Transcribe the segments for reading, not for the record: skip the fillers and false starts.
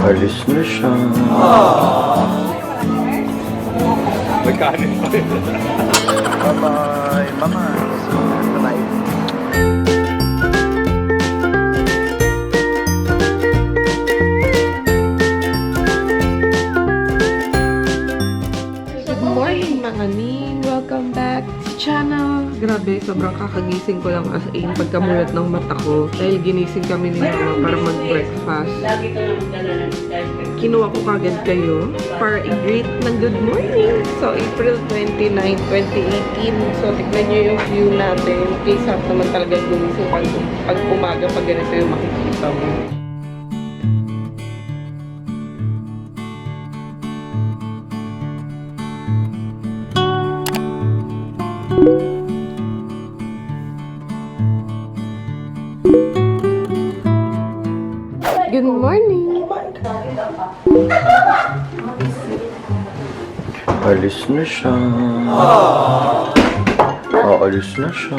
Alis na siya. Magkanin pa rin. Bye-bye, mama. Bye-bye. Good morning mga ning! Welcome back sa channel! Grabe, sobrang kakagising ko lang as in pagkamulat ng mata ko dahil ginising kami ni Mama para mag-breakfast. Kinuha ko kagad kayo para i-greet ng good morning! So, April 29, 2018. So, tignan nyo yung view natin. Kesa naman talaga gumising pag umaga pag ganito yung makikita mo. Good morning! Alis na siya. Alis na siya.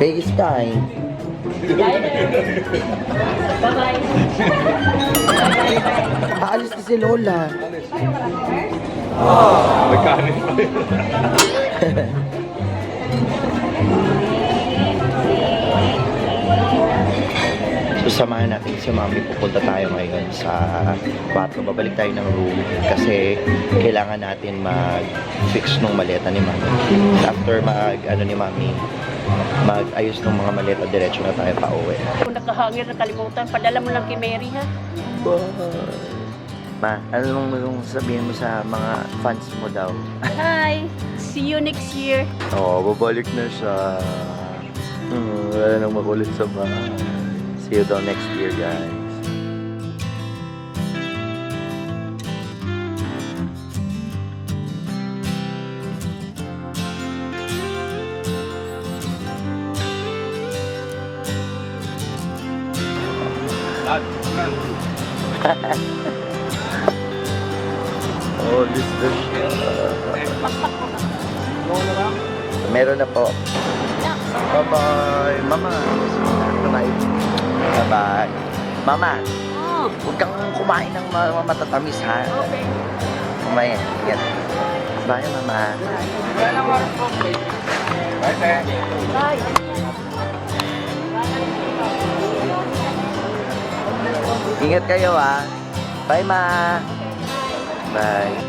Hey, Sky. Bye-bye. Aalis na si Lola. Magkanin pa rin. So, samahan natin si Mami. Pupunta tayo ngayon sa kwarto. Babalik tayo ng room kasi kailangan natin mag-fix nung maleta ni Mami. After ni Mami, mag-ayos ng mga maleta, diretso na tayo pa uwi. Kung nakahangir, nakalimutan, padala mo lang kay Mary, ha? Ma, anong sabihin mo sa mga fans mo daw? Hi! See you next year. Babalik na siya. Wala nang makulit sa bahay. See you daw next year, guys. This na siya. Meron na po. Bye-bye, Mama. Bye-bye. Bye-bye. Mama, huwag kang kumain ng matatamis, ha? Okay. Kumain. Yan. Bye, Mama. Bye. Ingat kayo, ha? Bye, Ma. Bye.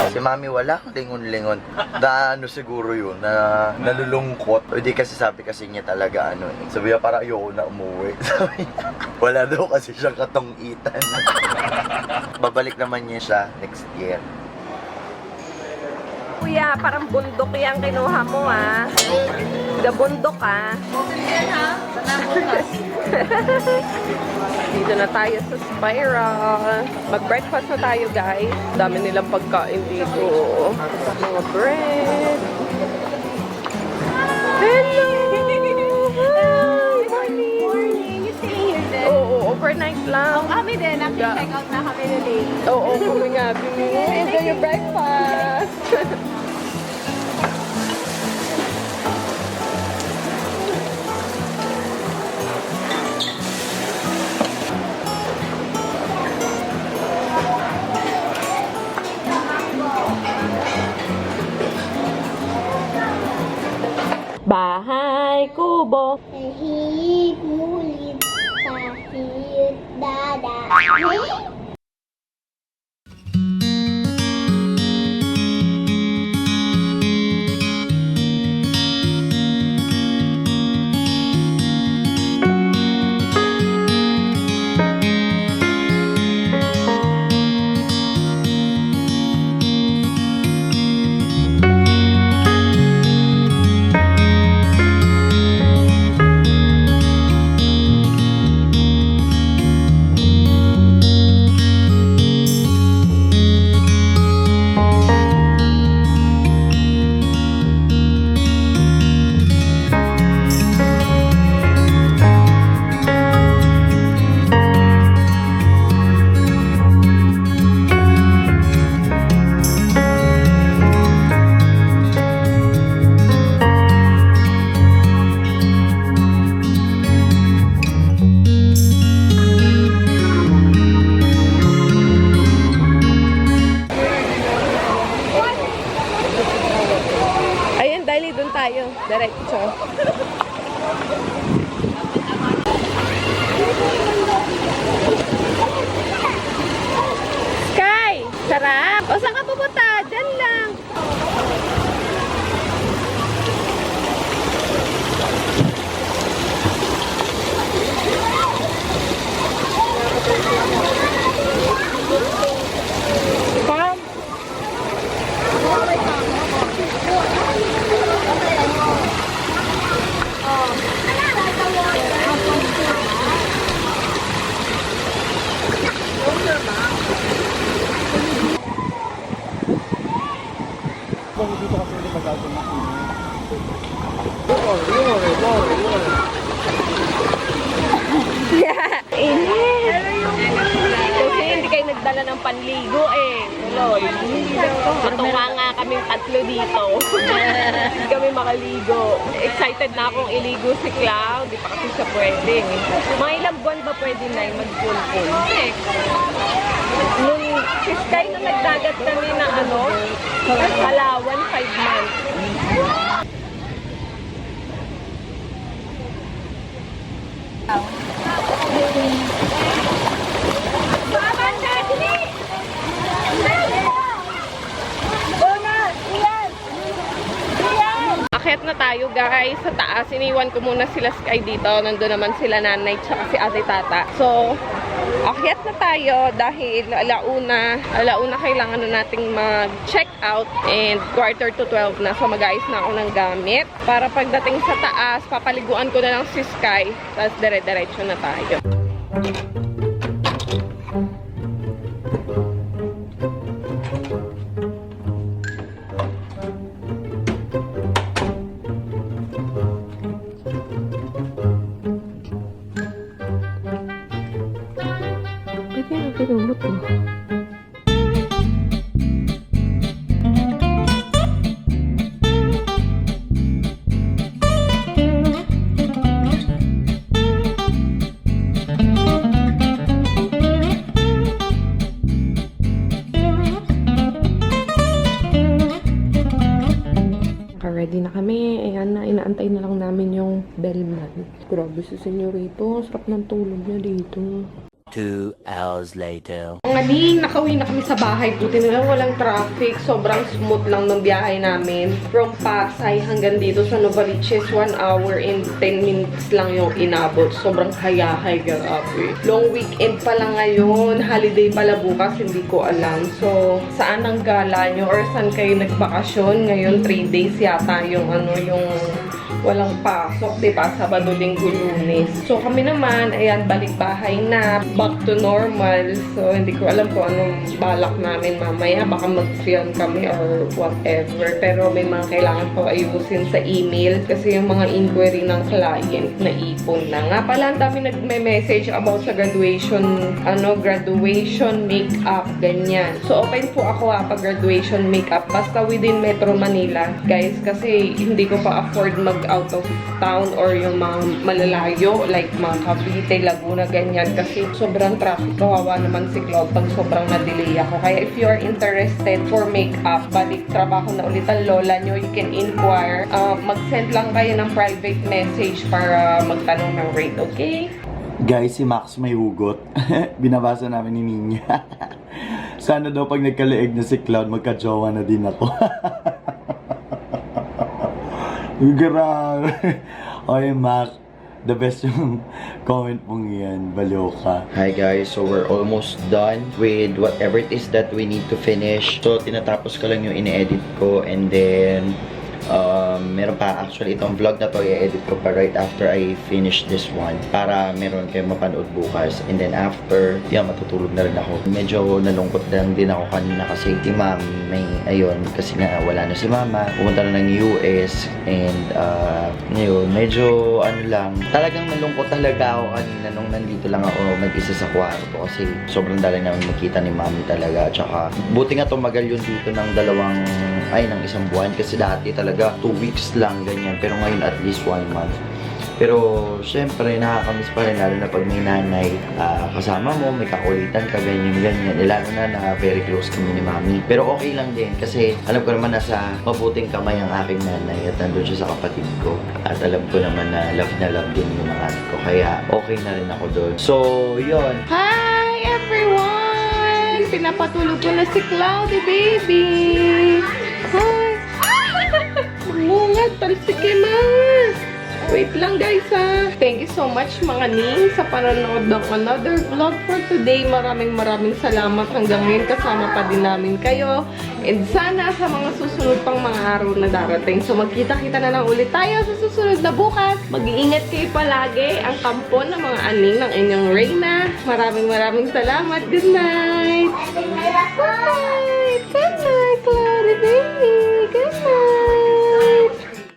Si Mami wala, lingon-lingon. Na ano siguro yun, na nalulungkot. O di kasi sabi kasi niya talaga sabi niya para ayoko na umuwi. Sabi niya, wala daw kasi siyang katong-itan. Babalik naman niya siya next year. Kuya, parang bundok yung kinuha mo, ha? Bundok, ha? Dito na tayo sa Spiral. Mag-breakfast na tayo, guys. Dami nilang pagkain dito. Mga bread. Hello! Hi! Morning. You staying here then? Oo, overnight lang. Kami din. Check out na kami na late. Oo, kami nga. Enjoy your breakfast. Bahay kubo. Kahit mulit, kahit dada. tayo. Diretso. Sky! Sarap! O, saan ka pupunta? Diyan lang. Come. Init. Kasi hindi kayo nagdala ng panligo eh. Lol. Matuwa nga kaming tatlo dito. Hindi kami makaligo. Excited na akong iligo si Cloud. Di pa kasi siya pwede. Mga ilang buwan ba pwede na mag-pool-pool? Nung si Sky nung nagdagat kami na Palawan, 5 months. Akyat na tayo guys sa taas. Iniwan ko muna sila Sky dito. Nandun naman sila nanay tsaka si ate tata. So, akyat na tayo dahil alauna kailangan na nating mag-check out and 11:45 na. So, mag-ayos na ako ng gamit. Para pagdating sa taas, papaliguan ko na lang si Sky. Tapos dire-diretso na tayo. Pinumot mo. Ready na kami. Ayan na, inaantay na lang namin yung bellman. Grabe si senyorito. Sarap ng tulog niya dito. 2 hours later. Ngaling, nakauwi na kami sa bahay. Buti na lang walang traffic. Sobrang smooth lang ng biyahe namin. From Pasay hanggang dito sa Novaliches, 1 hour and 10 minutes lang yung inabot. Sobrang hayahay, grabe. Long weekend pa lang ngayon. Holiday pala bukas, hindi ko alam. So, saan ang gala nyo? Or saan kayo nagbakasyon? Ngayon, 3 days yata yung yung walang pasok, diba? Sabado, Linggo, Lunes. So, kami naman, ayan, balik bahay na. Back to normal. So, hindi ko alam kung anong balak namin mamaya. Baka mag-film kami or whatever. Pero may mga kailangan ko ayusin sa email. Kasi yung mga inquiry ng client na ipon na. Nga pala, ang dami nagme-message about sa graduation, graduation makeup, ganyan. So, open po ako pag graduation makeup. Basta within Metro Manila, guys. Kasi hindi ko pa afford mag-out of town or yung mga malalayo, like mga Cavite, Laguna, ganyan. Kasi sobrang traffic, kawawa naman si Claude pag sobrang na-delay ako. Kaya if you are interested for makeup, balik trabaho na ulit ang lola nyo, you can inquire. Mag-send lang kayo ng private message para magtanong ng rate, okay? Guys, si Max may hugot. Binabasa namin ni Ninya. Sana daw pag nagkaleeg na si Cloud, magka-jowa na din ako. Grabe. Oy, Max. The best yung comment mong yan. Baliw ka. Hi guys, so we're almost done with whatever it is that we need to finish. So, tinatapos ko lang yung ine-edit ko and then meron pa actually itong vlog na to i-edit ko pa right after I finish this one para meron kayo mapanood bukas and then after matutulog na rin ako. Medyo nalungkot lang din ako kanina kasi si mami ayun kasi nga wala na si mama, pumunta na ng US and ngayon medyo talagang nalungkot talaga ako kanina nung nandito lang ako mag-isa sa kwarto kasi sobrang dali namin makita ni mami talaga. Tsaka buti nga tumagal yun dito ng ng isang buwan kasi dati talaga 2 weeks lang ganyan pero ngayon at least 1 month. Pero, syempre, nakakamiss pa rin, lalo na pag may nanay kasama mo, may kakulitan ka, ganyan-ganyan. Lalo na very close kami ni Mami. Pero okay lang din, kasi alam ko naman nasa mabuting kamay ang aking nanay at nandun siya sa kapatid ko. At alam ko naman na love din yung mga anak ko. Kaya, okay na rin ako doon. So, yun. Hi everyone! Pinapatulog ko na si Cloudy baby! Hi! Mungat, talsikimas! Wait lang guys ha! Thank you so much mga ning sa panonood ng another vlog for today. Maraming salamat. Hanggang ngayon kasama pa din namin kayo. And sana sa mga susunod pang mga araw na darating. So magkita-kita na lang ulit tayo sa susunod na bukas. Mag-iingat kayo palagi. Ang kampo ng mga aning ng inyong Reyna. Maraming salamat. Good night! Bye!